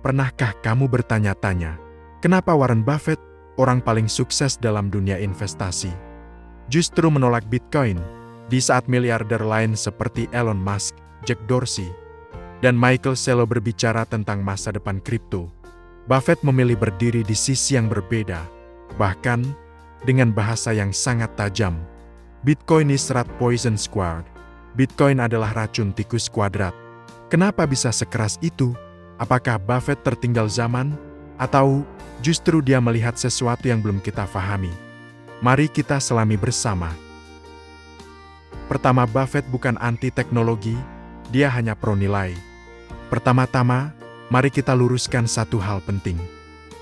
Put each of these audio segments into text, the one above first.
Pernahkah kamu bertanya-tanya, kenapa Warren Buffett, orang paling sukses dalam dunia investasi, justru menolak Bitcoin, di saat miliarder lain seperti Elon Musk, Jack Dorsey, dan Michael Saylor berbicara tentang masa depan kripto? Buffett memilih berdiri di sisi yang berbeda, bahkan dengan bahasa yang sangat tajam. Bitcoin is rat poison squared. Bitcoin adalah racun tikus kuadrat. Kenapa bisa sekeras itu? Apakah Buffett tertinggal zaman? Atau justru dia melihat sesuatu yang belum kita pahami? Mari kita selami bersama. Pertama, Buffett bukan anti-teknologi, dia hanya pro-nilai. Pertama-tama, mari kita luruskan satu hal penting.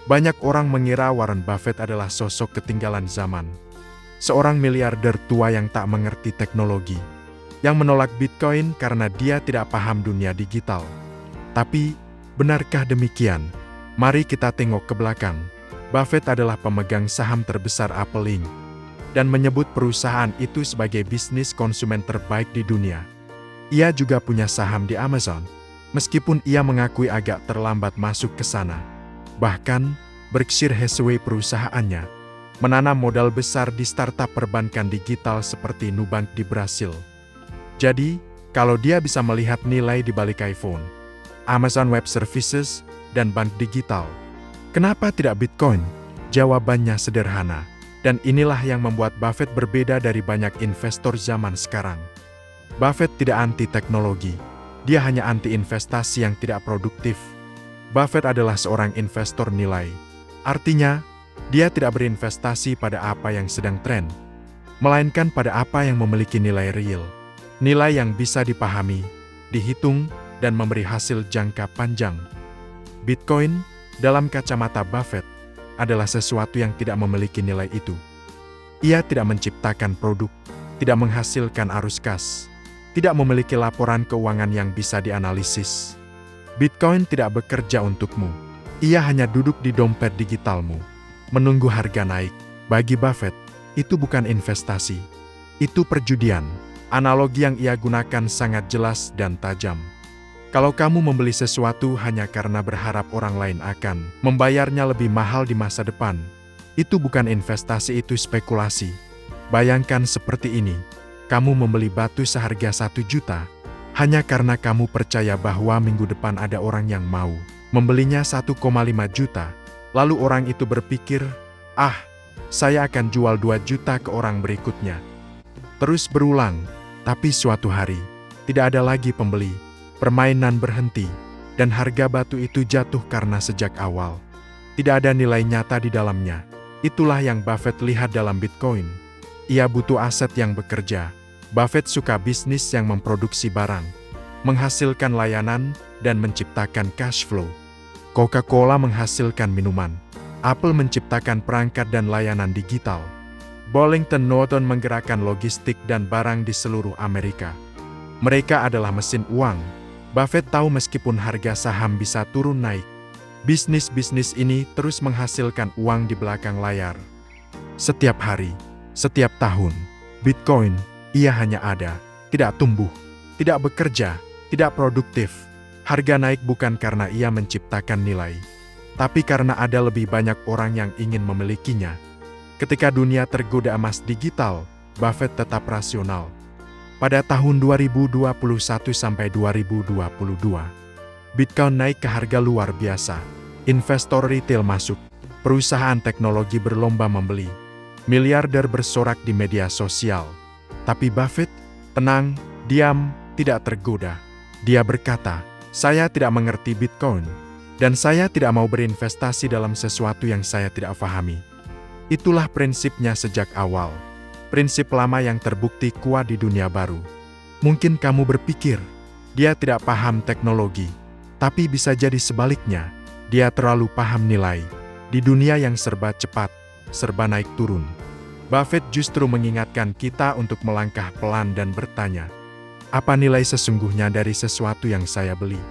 Banyak orang mengira Warren Buffett adalah sosok ketinggalan zaman. Seorang miliarder tua yang tak mengerti teknologi, yang menolak Bitcoin karena dia tidak paham dunia digital. Tapi, benarkah demikian? Mari kita tengok ke belakang. Buffett adalah pemegang saham terbesar Apple Inc. dan menyebut perusahaan itu sebagai bisnis konsumen terbaik di dunia. Ia juga punya saham di Amazon, meskipun ia mengakui agak terlambat masuk ke sana. Bahkan, Berkshire Hathaway perusahaannya menanam modal besar di startup perbankan digital seperti Nubank di Brasil. Jadi, kalau dia bisa melihat nilai di balik iPhone, Amazon Web Services, dan bank digital, kenapa tidak Bitcoin? Jawabannya sederhana, dan inilah yang membuat Buffett berbeda dari banyak investor zaman sekarang. Buffett tidak anti-teknologi, dia hanya anti-investasi yang tidak produktif. Buffett adalah seorang investor nilai. Artinya, dia tidak berinvestasi pada apa yang sedang tren, melainkan pada apa yang memiliki nilai real. Nilai yang bisa dipahami, dihitung, dan memberi hasil jangka panjang. Bitcoin, dalam kacamata Buffett, adalah sesuatu yang tidak memiliki nilai itu. Ia tidak menciptakan produk, tidak menghasilkan arus kas, tidak memiliki laporan keuangan yang bisa dianalisis. Bitcoin tidak bekerja untukmu. Ia hanya duduk di dompet digitalmu, menunggu harga naik. Bagi Buffett, itu bukan investasi, itu perjudian. Analogi yang ia gunakan sangat jelas dan tajam. Kalau kamu membeli sesuatu hanya karena berharap orang lain akan membayarnya lebih mahal di masa depan, itu bukan investasi, itu spekulasi. Bayangkan seperti ini, kamu membeli batu seharga 1 juta, hanya karena kamu percaya bahwa minggu depan ada orang yang mau membelinya 1,5 juta, lalu orang itu berpikir, saya akan jual 2 juta ke orang berikutnya. Terus berulang. Tapi suatu hari, tidak ada lagi pembeli, permainan berhenti, dan harga batu itu jatuh karena sejak awal tidak ada nilai nyata di dalamnya. Itulah yang Buffett lihat dalam Bitcoin. Ia butuh aset yang bekerja. Buffett suka bisnis yang memproduksi barang, menghasilkan layanan, dan menciptakan cash flow. Coca-Cola menghasilkan minuman, Apple menciptakan perangkat dan layanan digital. Burlington Northern menggerakkan logistik dan barang di seluruh Amerika. Mereka adalah mesin uang. Buffett tahu meskipun harga saham bisa turun naik, bisnis-bisnis ini terus menghasilkan uang di belakang layar. Setiap hari, setiap tahun, Bitcoin, ia hanya ada, tidak tumbuh, tidak bekerja, tidak produktif. Harga naik bukan karena ia menciptakan nilai, tapi karena ada lebih banyak orang yang ingin memilikinya. Ketika dunia tergoda emas digital, Buffett tetap rasional. Pada tahun 2021 sampai 2022, Bitcoin naik ke harga luar biasa. Investor retail masuk, perusahaan teknologi berlomba membeli, miliarder bersorak di media sosial. Tapi Buffett, tenang, diam, tidak tergoda. Dia berkata, saya tidak mengerti Bitcoin, dan saya tidak mau berinvestasi dalam sesuatu yang saya tidak pahami. Itulah prinsipnya sejak awal. Prinsip lama yang terbukti kuat di dunia baru. Mungkin kamu berpikir, dia tidak paham teknologi. Tapi bisa jadi sebaliknya, dia terlalu paham nilai. Di dunia yang serba cepat, serba naik turun, Buffett justru mengingatkan kita untuk melangkah pelan dan bertanya, apa nilai sesungguhnya dari sesuatu yang saya beli?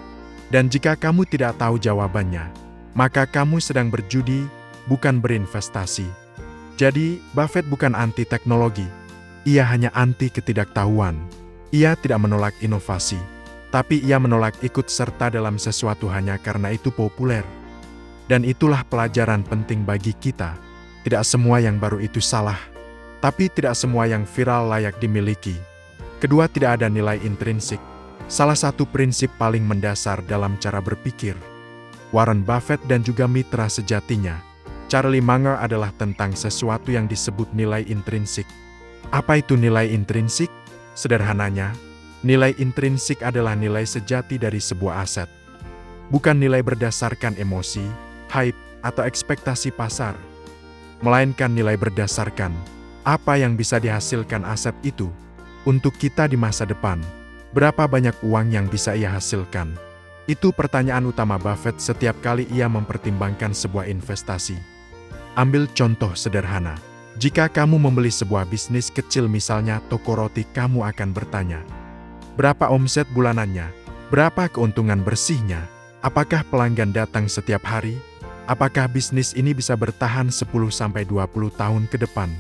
Dan jika kamu tidak tahu jawabannya, maka kamu sedang berjudi, bukan berinvestasi. Jadi, Buffett bukan anti-teknologi. Ia hanya anti ketidaktahuan. Ia tidak menolak inovasi, Tapi ia menolak ikut serta dalam sesuatu hanya karena itu populer. Dan itulah pelajaran penting bagi kita. Tidak semua yang baru itu salah. Tapi tidak semua yang viral layak dimiliki. Kedua, tidak ada nilai intrinsik. Salah satu prinsip paling mendasar dalam cara berpikir Warren Buffett dan juga mitra sejatinya, Charlie Munger, adalah tentang sesuatu yang disebut nilai intrinsik. Apa itu nilai intrinsik? Sederhananya, nilai intrinsik adalah nilai sejati dari sebuah aset. Bukan nilai berdasarkan emosi, hype, atau ekspektasi pasar. Melainkan nilai berdasarkan apa yang bisa dihasilkan aset itu untuk kita di masa depan. Berapa banyak uang yang bisa ia hasilkan? Itu pertanyaan utama Buffett setiap kali ia mempertimbangkan sebuah investasi. Ambil contoh sederhana. Jika kamu membeli sebuah bisnis kecil, misalnya toko roti, kamu akan bertanya, berapa omset bulanannya? Berapa keuntungan bersihnya? Apakah pelanggan datang setiap hari? Apakah bisnis ini bisa bertahan 10-20 tahun ke depan?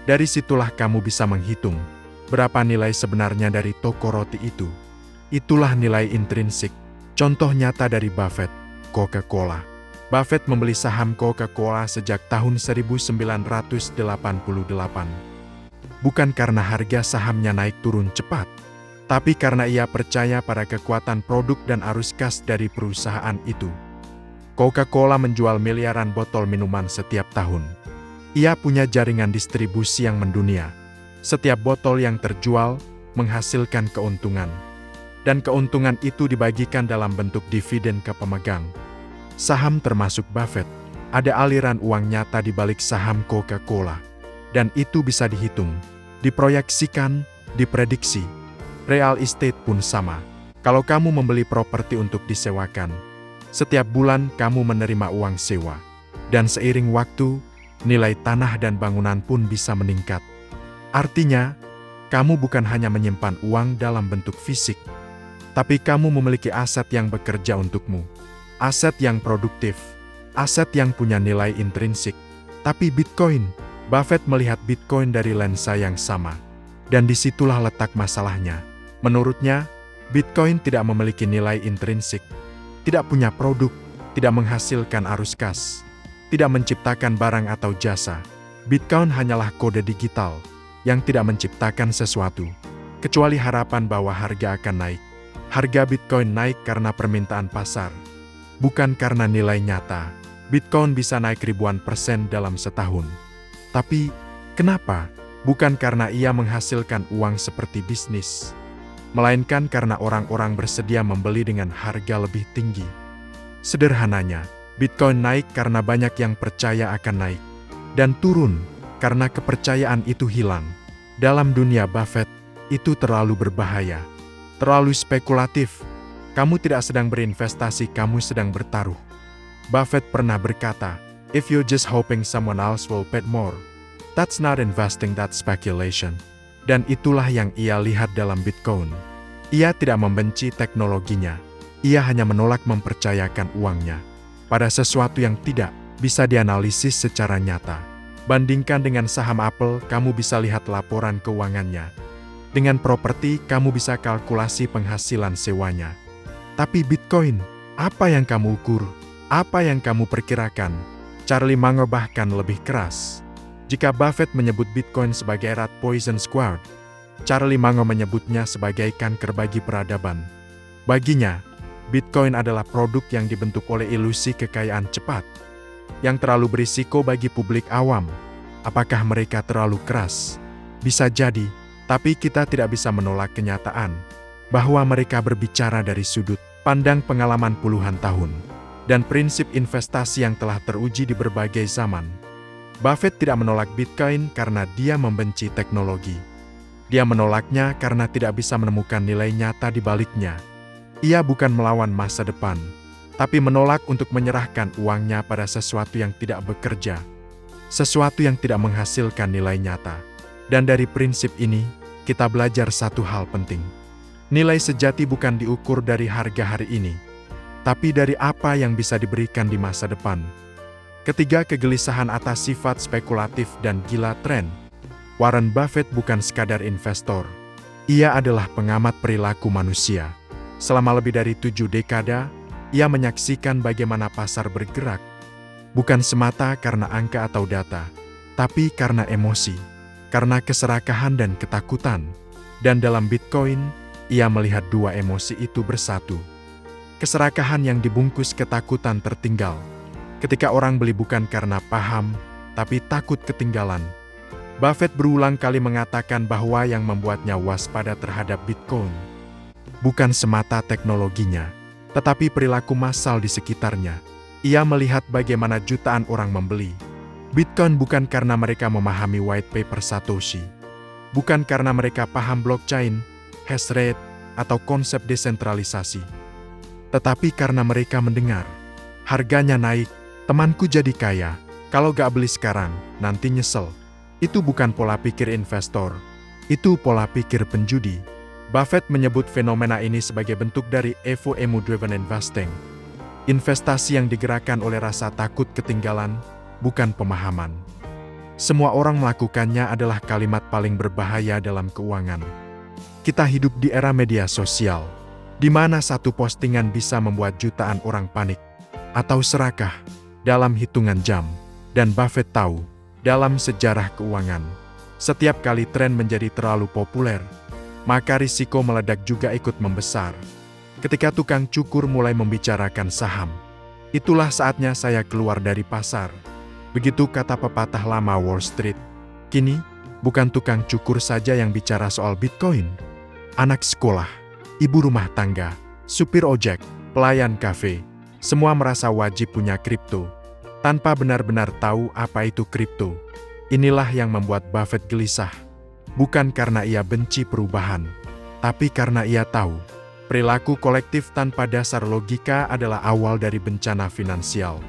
Dari situlah kamu bisa menghitung berapa nilai sebenarnya dari toko roti itu. Itulah nilai intrinsik. Contoh nyata dari Buffett, Coca-Cola. Buffett membeli saham Coca-Cola sejak tahun 1988. Bukan karena harga sahamnya naik turun cepat, tapi karena ia percaya pada kekuatan produk dan arus kas dari perusahaan itu. Coca-Cola menjual miliaran botol minuman setiap tahun. Ia punya jaringan distribusi yang mendunia. Setiap botol yang terjual menghasilkan keuntungan. Dan keuntungan itu dibagikan dalam bentuk dividen ke pemegang saham termasuk Buffett. Ada aliran uang nyata di balik saham Coca-Cola. Dan itu bisa dihitung, diproyeksikan, diprediksi. Real estate pun sama. Kalau kamu membeli properti untuk disewakan, setiap bulan kamu menerima uang sewa. Dan seiring waktu, nilai tanah dan bangunan pun bisa meningkat. Artinya, kamu bukan hanya menyimpan uang dalam bentuk fisik, tapi kamu memiliki aset yang bekerja untukmu. Aset yang produktif, aset yang punya nilai intrinsik. Tapi Bitcoin, Buffett melihat Bitcoin dari lensa yang sama. Dan disitulah letak masalahnya. Menurutnya, Bitcoin tidak memiliki nilai intrinsik, tidak punya produk, tidak menghasilkan arus kas, tidak menciptakan barang atau jasa. Bitcoin hanyalah kode digital yang tidak menciptakan sesuatu, kecuali harapan bahwa harga akan naik. Harga Bitcoin naik karena permintaan pasar, bukan karena nilai nyata. Bitcoin bisa naik ribuan persen dalam setahun. Tapi, kenapa? Bukan karena ia menghasilkan uang seperti bisnis, melainkan karena orang-orang bersedia membeli dengan harga lebih tinggi. Sederhananya, Bitcoin naik karena banyak yang percaya akan naik, dan turun karena kepercayaan itu hilang. Dalam dunia Buffett, itu terlalu berbahaya, terlalu spekulatif. Kamu tidak sedang berinvestasi, kamu sedang bertaruh. Buffett pernah berkata, "If you're just hoping someone else will pay more, that's not investing, that's speculation." Dan itulah yang ia lihat dalam Bitcoin. Ia tidak membenci teknologinya. Ia hanya menolak mempercayakan uangnya pada sesuatu yang tidak bisa dianalisis secara nyata. Bandingkan dengan saham Apple, kamu bisa lihat laporan keuangannya. Dengan properti, kamu bisa kalkulasi penghasilan sewanya. Tapi Bitcoin, apa yang kamu ukur? Apa yang kamu perkirakan? Charlie Munger bahkan lebih keras. Jika Buffett menyebut Bitcoin sebagai rat poison square, Charlie Munger menyebutnya sebagai kanker bagi peradaban. Baginya, Bitcoin adalah produk yang dibentuk oleh ilusi kekayaan cepat, yang terlalu berisiko bagi publik awam. Apakah mereka terlalu keras? Bisa jadi, tapi kita tidak bisa menolak kenyataan bahwa mereka berbicara dari sudut pandang pengalaman puluhan tahun dan prinsip investasi yang telah teruji di berbagai zaman. Buffett tidak menolak Bitcoin karena dia membenci teknologi. Dia menolaknya karena tidak bisa menemukan nilai nyata di baliknya. Ia bukan melawan masa depan, tapi menolak untuk menyerahkan uangnya pada sesuatu yang tidak bekerja, sesuatu yang tidak menghasilkan nilai nyata. Dan dari prinsip ini, kita belajar satu hal penting. Nilai sejati bukan diukur dari harga hari ini, tapi dari apa yang bisa diberikan di masa depan. Ketiga, kegelisahan atas sifat spekulatif dan gila tren. Warren Buffett bukan sekadar investor. Ia adalah pengamat perilaku manusia. Selama lebih dari 7 dekade, ia menyaksikan bagaimana pasar bergerak, bukan semata karena angka atau data, tapi karena emosi, karena keserakahan dan ketakutan. Dan dalam Bitcoin, ia melihat dua emosi itu bersatu. Keserakahan yang dibungkus ketakutan tertinggal. Ketika orang beli bukan karena paham, tapi takut ketinggalan. Buffett berulang kali mengatakan bahwa yang membuatnya waspada terhadap Bitcoin bukan semata teknologinya, tetapi perilaku massal di sekitarnya. Ia melihat bagaimana jutaan orang membeli Bitcoin bukan karena mereka memahami white paper Satoshi, bukan karena mereka paham blockchain, hash rate, atau konsep desentralisasi, tetapi karena mereka mendengar harganya naik, temanku jadi kaya, kalau gak beli sekarang, nanti nyesel. Itu bukan pola pikir investor, itu pola pikir penjudi. Buffett menyebut fenomena ini sebagai bentuk dari FOMO-driven investing. Investasi yang digerakkan oleh rasa takut ketinggalan, bukan pemahaman. Semua orang melakukannya adalah kalimat paling berbahaya dalam keuangan. Kita hidup di era media sosial, di mana satu postingan bisa membuat jutaan orang panik atau serakah dalam hitungan jam. Dan Buffett tahu, dalam sejarah keuangan, setiap kali tren menjadi terlalu populer, maka risiko meledak juga ikut membesar. Ketika tukang cukur mulai membicarakan saham, itulah saatnya saya keluar dari pasar. Begitu kata pepatah lama Wall Street. Kini, bukan tukang cukur saja yang bicara soal Bitcoin. Anak sekolah, ibu rumah tangga, supir ojek, pelayan kafe, semua merasa wajib punya kripto, tanpa benar-benar tahu apa itu kripto. Inilah yang membuat Buffett gelisah. Bukan karena ia benci perubahan, tapi karena ia tahu, perilaku kolektif tanpa dasar logika adalah awal dari bencana finansial.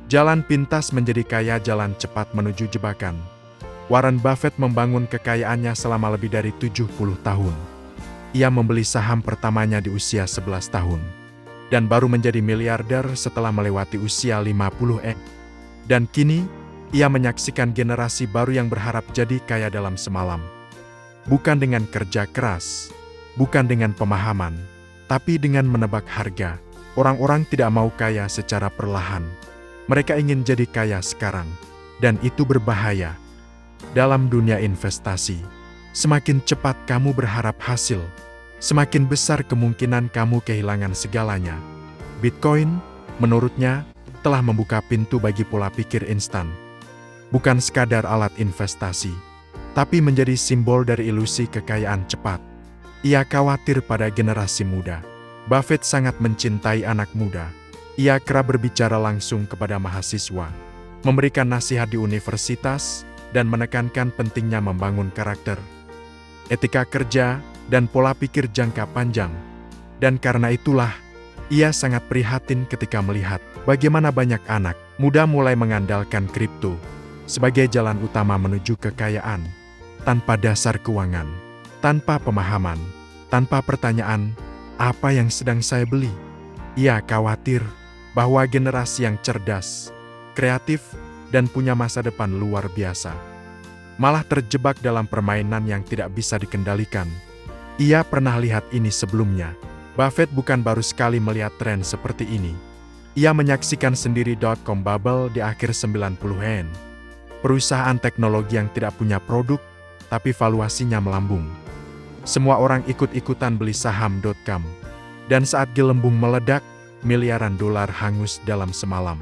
Jalan pintas menjadi kaya, jalan cepat menuju jebakan. Warren Buffett membangun kekayaannya selama lebih dari 70 tahun. Ia membeli saham pertamanya di usia 11 tahun. Dan baru menjadi miliarder setelah melewati usia 50. Dan kini, ia menyaksikan generasi baru yang berharap jadi kaya dalam semalam. Bukan dengan kerja keras, bukan dengan pemahaman, tapi dengan menebak harga. Orang-orang tidak mau kaya secara perlahan. Mereka ingin jadi kaya sekarang, dan itu berbahaya. Dalam dunia investasi, semakin cepat kamu berharap hasil, semakin besar kemungkinan kamu kehilangan segalanya. Bitcoin, menurutnya, telah membuka pintu bagi pola pikir instan. Bukan sekadar alat investasi, tapi menjadi simbol dari ilusi kekayaan cepat. Ia khawatir pada generasi muda. Buffett sangat mencintai anak muda. Ia kerap berbicara langsung kepada mahasiswa, memberikan nasihat di universitas, dan menekankan pentingnya membangun karakter, etika kerja, dan pola pikir jangka panjang. Dan karena itulah, ia sangat prihatin ketika melihat bagaimana banyak anak muda mulai mengandalkan kripto sebagai jalan utama menuju kekayaan, tanpa dasar keuangan, tanpa pemahaman, tanpa pertanyaan, apa yang sedang saya beli? Ia khawatir bahwa generasi yang cerdas, kreatif, dan punya masa depan luar biasa malah terjebak dalam permainan yang tidak bisa dikendalikan. Ia pernah lihat ini sebelumnya. Buffett bukan baru sekali melihat tren seperti ini. Ia menyaksikan sendiri .com bubble di akhir 90-an. Perusahaan teknologi yang tidak punya produk, tapi valuasinya melambung. Semua orang ikut-ikutan beli saham .com. Dan saat gelembung meledak, miliaran dolar hangus dalam semalam.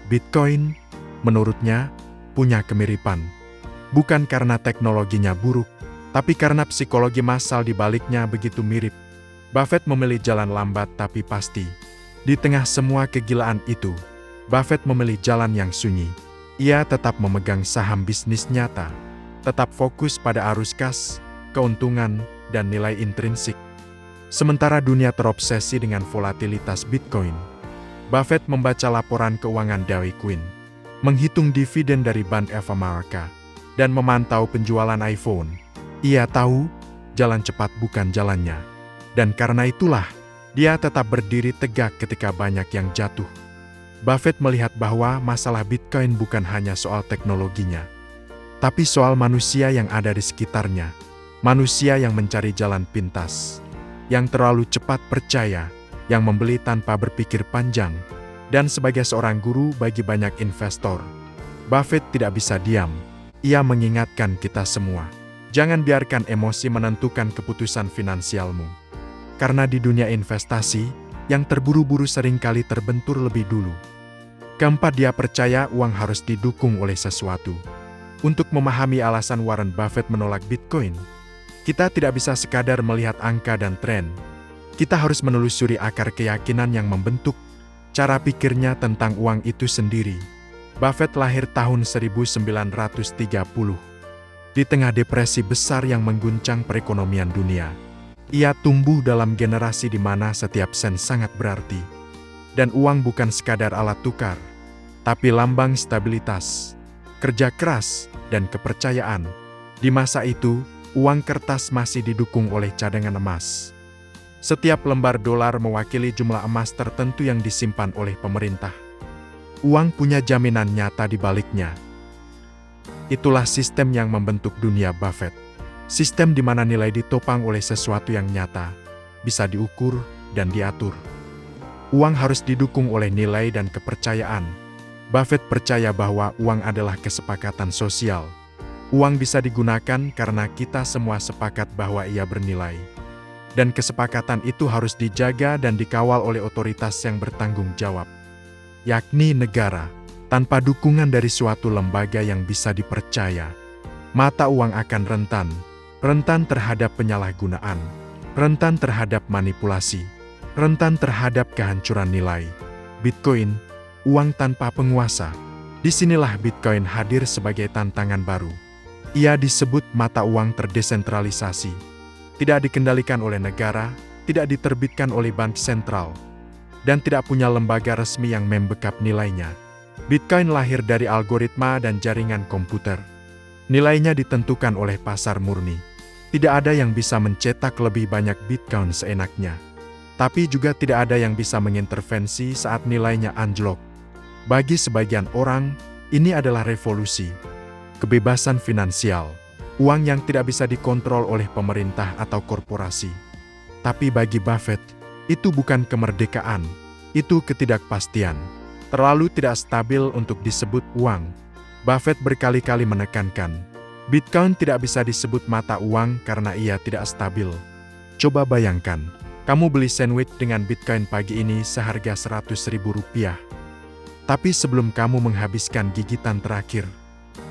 Bitcoin, menurutnya, punya kemiripan. Bukan karena teknologinya buruk, tapi karena psikologi massal di baliknya begitu mirip. Buffett memilih jalan lambat tapi pasti. Di tengah semua kegilaan itu, Buffett memilih jalan yang sunyi. Ia tetap memegang saham bisnis nyata, tetap fokus pada arus kas, keuntungan, dan nilai intrinsik. Sementara dunia terobsesi dengan volatilitas Bitcoin. Buffett membaca laporan keuangan Dairy Queen, menghitung dividen dari Bank of America, dan memantau penjualan iPhone. Ia tahu, jalan cepat bukan jalannya. Dan karena itulah, dia tetap berdiri tegak ketika banyak yang jatuh. Buffett melihat bahwa masalah Bitcoin bukan hanya soal teknologinya, tapi soal manusia yang ada di sekitarnya. Manusia yang mencari jalan pintas. yang terlalu cepat percaya, yang membeli tanpa berpikir panjang. Dan sebagai seorang guru bagi banyak investor, Buffett tidak bisa diam. Ia mengingatkan kita semua, jangan biarkan emosi menentukan keputusan finansialmu. Karena di dunia investasi, yang terburu-buru seringkali terbentur lebih dulu. Keempat, dia percaya uang harus didukung oleh sesuatu. Untuk memahami alasan Warren Buffett menolak Bitcoin, kita tidak bisa sekadar melihat angka dan tren. Kita harus menelusuri akar keyakinan yang membentuk cara pikirnya tentang uang itu sendiri. Buffett lahir tahun 1930. Di tengah depresi besar yang mengguncang perekonomian dunia. Ia tumbuh dalam generasi di mana setiap sen sangat berarti. Dan uang bukan sekadar alat tukar, tapi lambang stabilitas, kerja keras, dan kepercayaan. Di masa itu, uang kertas masih didukung oleh cadangan emas. Setiap lembar dolar mewakili jumlah emas tertentu yang disimpan oleh pemerintah. Uang punya jaminan nyata di baliknya. Itulah sistem yang membentuk dunia Buffett. Sistem di mana nilai ditopang oleh sesuatu yang nyata, bisa diukur dan diatur. Uang harus didukung oleh nilai dan kepercayaan. Buffett percaya bahwa uang adalah kesepakatan sosial. Uang bisa digunakan karena kita semua sepakat bahwa ia bernilai. Dan kesepakatan itu harus dijaga dan dikawal oleh otoritas yang bertanggung jawab, yakni negara. Tanpa dukungan dari suatu lembaga yang bisa dipercaya, mata uang akan rentan terhadap penyalahgunaan, rentan terhadap manipulasi, rentan terhadap kehancuran nilai. Bitcoin, uang tanpa penguasa. Disinilah Bitcoin hadir sebagai tantangan baru. Ia disebut mata uang terdesentralisasi. Tidak dikendalikan oleh negara, tidak diterbitkan oleh bank sentral, dan tidak punya lembaga resmi yang membackup nilainya. Bitcoin lahir dari algoritma dan jaringan komputer. Nilainya ditentukan oleh pasar murni. Tidak ada yang bisa mencetak lebih banyak Bitcoin seenaknya. Tapi juga tidak ada yang bisa mengintervensi saat nilainya anjlok. Bagi sebagian orang, ini adalah revolusi. Kebebasan finansial. Uang yang tidak bisa dikontrol oleh pemerintah atau korporasi. Tapi bagi Buffett, itu bukan kemerdekaan, itu ketidakpastian. Terlalu tidak stabil untuk disebut uang. Buffett berkali-kali menekankan, Bitcoin tidak bisa disebut mata uang karena ia tidak stabil. Coba bayangkan, kamu beli sandwich dengan Bitcoin pagi ini seharga Rp100.000. Tapi sebelum kamu menghabiskan gigitan terakhir,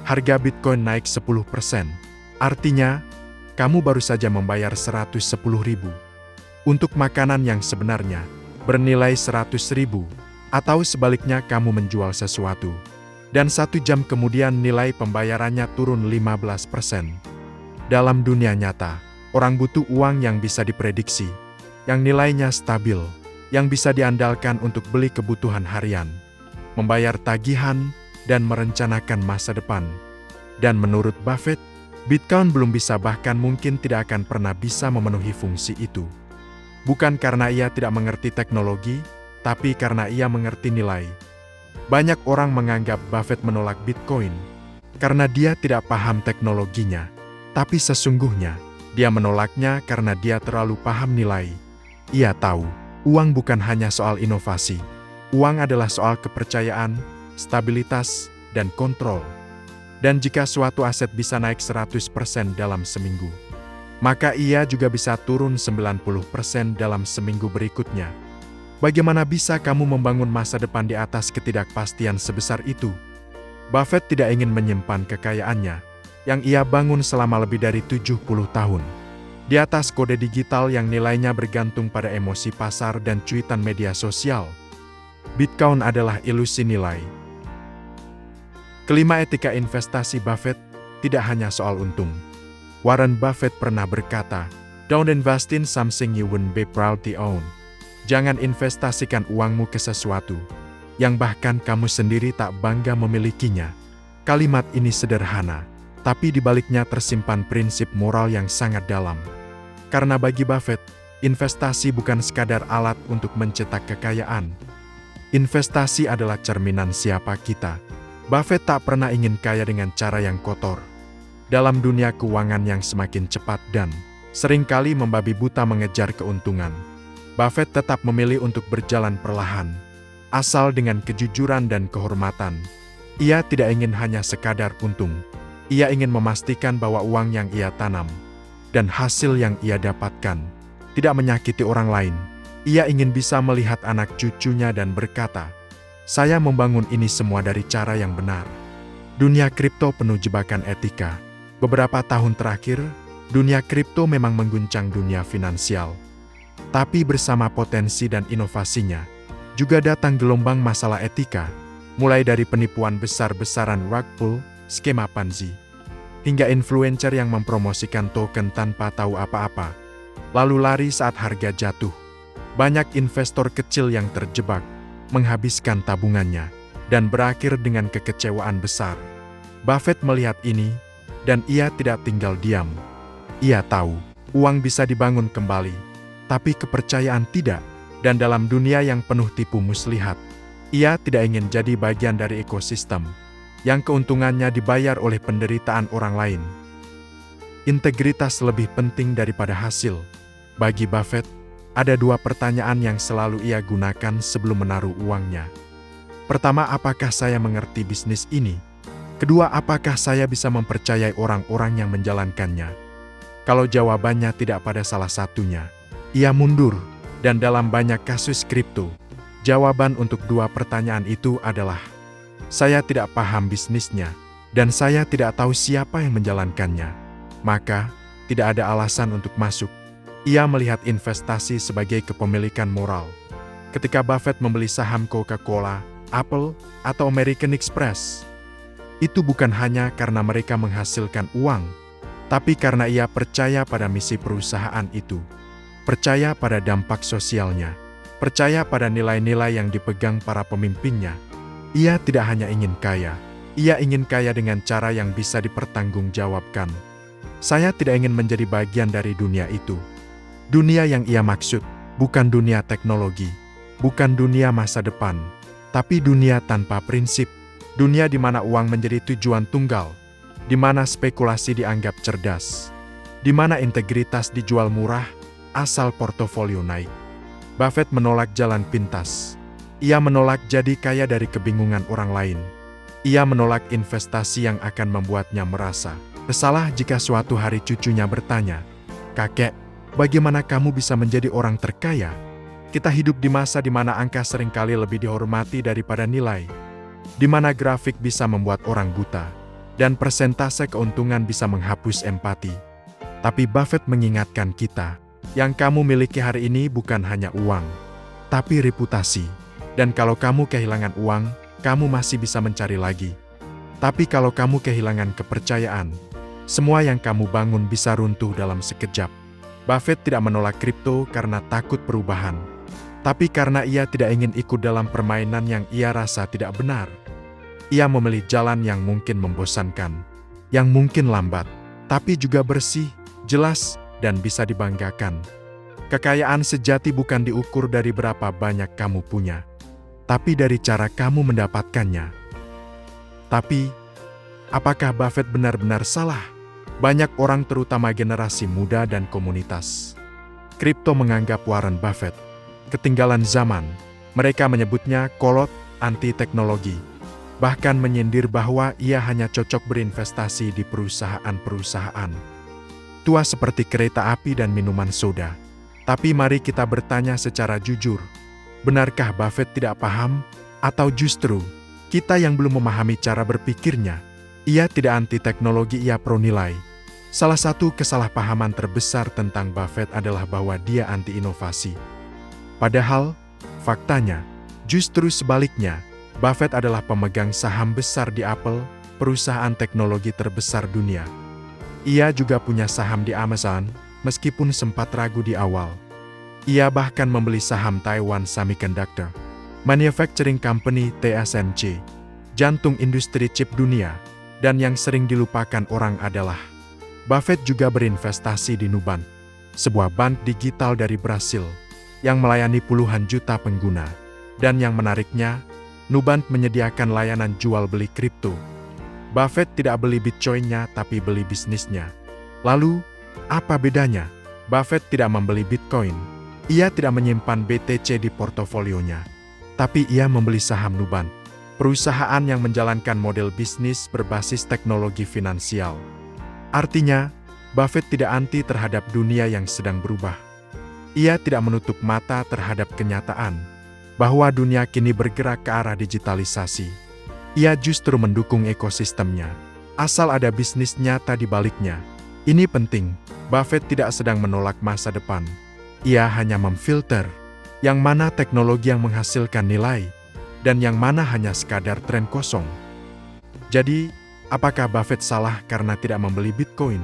harga Bitcoin naik 10%. Artinya, kamu baru saja membayar Rp110.000 untuk makanan yang sebenarnya bernilai Rp100.000, atau sebaliknya kamu menjual sesuatu, dan 1 jam kemudian nilai pembayarannya turun 15%. Dalam dunia nyata, orang butuh uang yang bisa diprediksi, yang nilainya stabil, yang bisa diandalkan untuk beli kebutuhan harian, membayar tagihan, dan merencanakan masa depan. Dan menurut Buffett, Bitcoin belum bisa, bahkan mungkin tidak akan pernah bisa memenuhi fungsi itu. Bukan karena ia tidak mengerti teknologi, tapi karena ia mengerti nilai. Banyak orang menganggap Buffett menolak Bitcoin karena dia tidak paham teknologinya, tapi sesungguhnya dia menolaknya karena dia terlalu paham nilai. Ia tahu, uang bukan hanya soal inovasi. Uang adalah soal kepercayaan, stabilitas, dan kontrol. Dan jika suatu aset bisa naik 100% dalam seminggu, maka ia juga bisa turun 90% dalam seminggu berikutnya. Bagaimana bisa kamu membangun masa depan di atas ketidakpastian sebesar itu? Buffett tidak ingin menyimpan kekayaannya, yang ia bangun selama lebih dari 70 tahun, di atas kode digital yang nilainya bergantung pada emosi pasar dan cuitan media sosial. Bitcoin adalah ilusi nilai. Kelima, etika investasi Buffett tidak hanya soal untung. Warren Buffett pernah berkata, "Don't invest in something you wouldn't be proud to own." Jangan investasikan uangmu ke sesuatu yang bahkan kamu sendiri tak bangga memilikinya. Kalimat ini sederhana, tapi di baliknya tersimpan prinsip moral yang sangat dalam. Karena bagi Buffett, investasi bukan sekadar alat untuk mencetak kekayaan. Investasi adalah cerminan siapa kita. Buffett tak pernah ingin kaya dengan cara yang kotor. Dalam dunia keuangan yang semakin cepat dan seringkali membabi buta mengejar keuntungan. Buffett tetap memilih untuk berjalan perlahan, asal dengan kejujuran dan kehormatan. Ia tidak ingin hanya sekadar untung. Ia ingin memastikan bahwa uang yang ia tanam dan hasil yang ia dapatkan tidak menyakiti orang lain. Ia ingin bisa melihat anak cucunya dan berkata, "Saya membangun ini semua dari cara yang benar." Dunia kripto penuh jebakan etika. Beberapa tahun terakhir, dunia kripto memang mengguncang dunia finansial. Tapi bersama potensi dan inovasinya, juga datang gelombang masalah etika, mulai dari penipuan besar-besaran rug pull, skema Ponzi, hingga influencer yang mempromosikan token tanpa tahu apa-apa, lalu lari saat harga jatuh. Banyak investor kecil yang terjebak, menghabiskan tabungannya, dan berakhir dengan kekecewaan besar. Buffett melihat ini, dan ia tidak tinggal diam. Ia tahu, uang bisa dibangun kembali, tapi kepercayaan tidak. Dan dalam dunia yang penuh tipu muslihat, ia tidak ingin jadi bagian dari ekosistem yang keuntungannya dibayar oleh penderitaan orang lain. Integritas lebih penting daripada hasil. Bagi Buffett, ada dua pertanyaan yang selalu ia gunakan sebelum menaruh uangnya. Pertama, apakah saya mengerti bisnis ini? Kedua, apakah saya bisa mempercayai orang-orang yang menjalankannya? Kalau jawabannya tidak pada salah satunya, ia mundur. Dan dalam banyak kasus kripto, jawaban untuk dua pertanyaan itu adalah, saya tidak paham bisnisnya, dan saya tidak tahu siapa yang menjalankannya. Maka, tidak ada alasan untuk masuk. Ia melihat investasi sebagai kepemilikan moral. Ketika Buffett membeli saham Coca-Cola, Apple, atau American Express, itu bukan hanya karena mereka menghasilkan uang, tapi karena ia percaya pada misi perusahaan itu. Percaya pada dampak sosialnya, percaya pada nilai-nilai yang dipegang para pemimpinnya. Ia tidak hanya ingin kaya, ia ingin kaya dengan cara yang bisa dipertanggungjawabkan. Saya tidak ingin menjadi bagian dari dunia itu. Dunia yang ia maksud, bukan dunia teknologi, bukan dunia masa depan, tapi dunia tanpa prinsip. Dunia di mana uang menjadi tujuan tunggal, di mana spekulasi dianggap cerdas, di mana integritas dijual murah, asal portofolio naik. Buffett menolak jalan pintas. Ia menolak jadi kaya dari kebingungan orang lain. Ia menolak investasi yang akan membuatnya merasa bersalah jika suatu hari cucunya bertanya, "Kakek, bagaimana kamu bisa menjadi orang terkaya?" Kita hidup di masa di mana angka seringkali lebih dihormati daripada nilai, di mana grafik bisa membuat orang buta, dan persentase keuntungan bisa menghapus empati. Tapi Buffett mengingatkan kita, yang kamu miliki hari ini bukan hanya uang, tapi reputasi. Dan kalau kamu kehilangan uang, kamu masih bisa mencari lagi. Tapi kalau kamu kehilangan kepercayaan, semua yang kamu bangun bisa runtuh dalam sekejap. Buffett tidak menolak kripto karena takut perubahan, tapi karena ia tidak ingin ikut dalam permainan yang ia rasa tidak benar. Ia memilih jalan yang mungkin membosankan, yang mungkin lambat, tapi juga bersih, jelas, dan bisa dibanggakan. Kekayaan sejati bukan diukur dari berapa banyak kamu punya, tapi dari cara kamu mendapatkannya. Tapi, apakah Buffett benar-benar salah? Banyak orang, terutama generasi muda dan komunitas kripto, menganggap Warren Buffett ketinggalan zaman. Mereka menyebutnya kolot, anti teknologi, bahkan menyindir bahwa ia hanya cocok berinvestasi di perusahaan-perusahaan tua seperti kereta api dan minuman soda. Tapi mari kita bertanya secara jujur, benarkah Buffett tidak paham? Atau justru, kita yang belum memahami cara berpikirnya? Ia tidak anti teknologi, ia pro nilai. Salah satu kesalahpahaman terbesar tentang Buffett adalah bahwa dia anti inovasi. Padahal, faktanya, justru sebaliknya. Buffett adalah pemegang saham besar di Apple, perusahaan teknologi terbesar dunia. Ia juga punya saham di Amazon, meskipun sempat ragu di awal. Ia bahkan membeli saham Taiwan Semiconductor Manufacturing Company (TSMC), jantung industri chip dunia. Dan yang sering dilupakan orang adalah, Buffett juga berinvestasi di Nubank, sebuah bank digital dari Brasil, yang melayani puluhan juta pengguna. Dan yang menariknya, Nubank menyediakan layanan jual-beli kripto. Buffett tidak beli Bitcoin-nya, tapi beli bisnisnya. Lalu, apa bedanya? Buffett tidak membeli Bitcoin. Ia tidak menyimpan BTC di portofolionya. Tapi ia membeli saham Nubank, perusahaan yang menjalankan model bisnis berbasis teknologi finansial. Artinya, Buffett tidak anti terhadap dunia yang sedang berubah. Ia tidak menutup mata terhadap kenyataan bahwa dunia kini bergerak ke arah digitalisasi. Ia justru mendukung ekosistemnya, asal ada bisnis nyata di baliknya. Ini penting, Buffett tidak sedang menolak masa depan. Ia hanya memfilter yang mana teknologi yang menghasilkan nilai, dan yang mana hanya sekadar tren kosong. Jadi, apakah Buffett salah karena tidak membeli Bitcoin?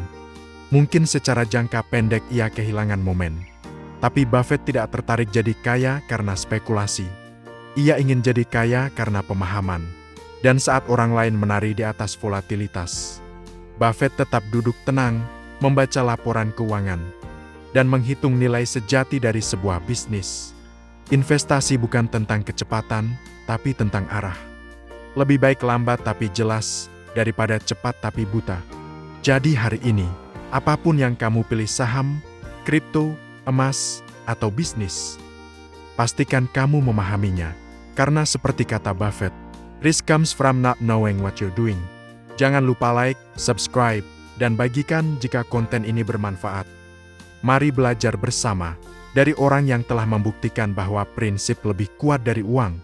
Mungkin secara jangka pendek ia kehilangan momen. Tapi Buffett tidak tertarik jadi kaya karena spekulasi. Ia ingin jadi kaya karena pemahaman. Dan saat orang lain menari di atas volatilitas, Buffett tetap duduk tenang, membaca laporan keuangan, dan menghitung nilai sejati dari sebuah bisnis. Investasi bukan tentang kecepatan, tapi tentang arah. Lebih baik lambat tapi jelas, daripada cepat tapi buta. Jadi hari ini, apapun yang kamu pilih, saham, kripto, emas, atau bisnis, pastikan kamu memahaminya. Karena seperti kata Buffett, risk comes from not knowing what you're doing. Jangan lupa like, subscribe, dan bagikan jika konten ini bermanfaat. Mari belajar bersama dari orang yang telah membuktikan bahwa prinsip lebih kuat dari uang.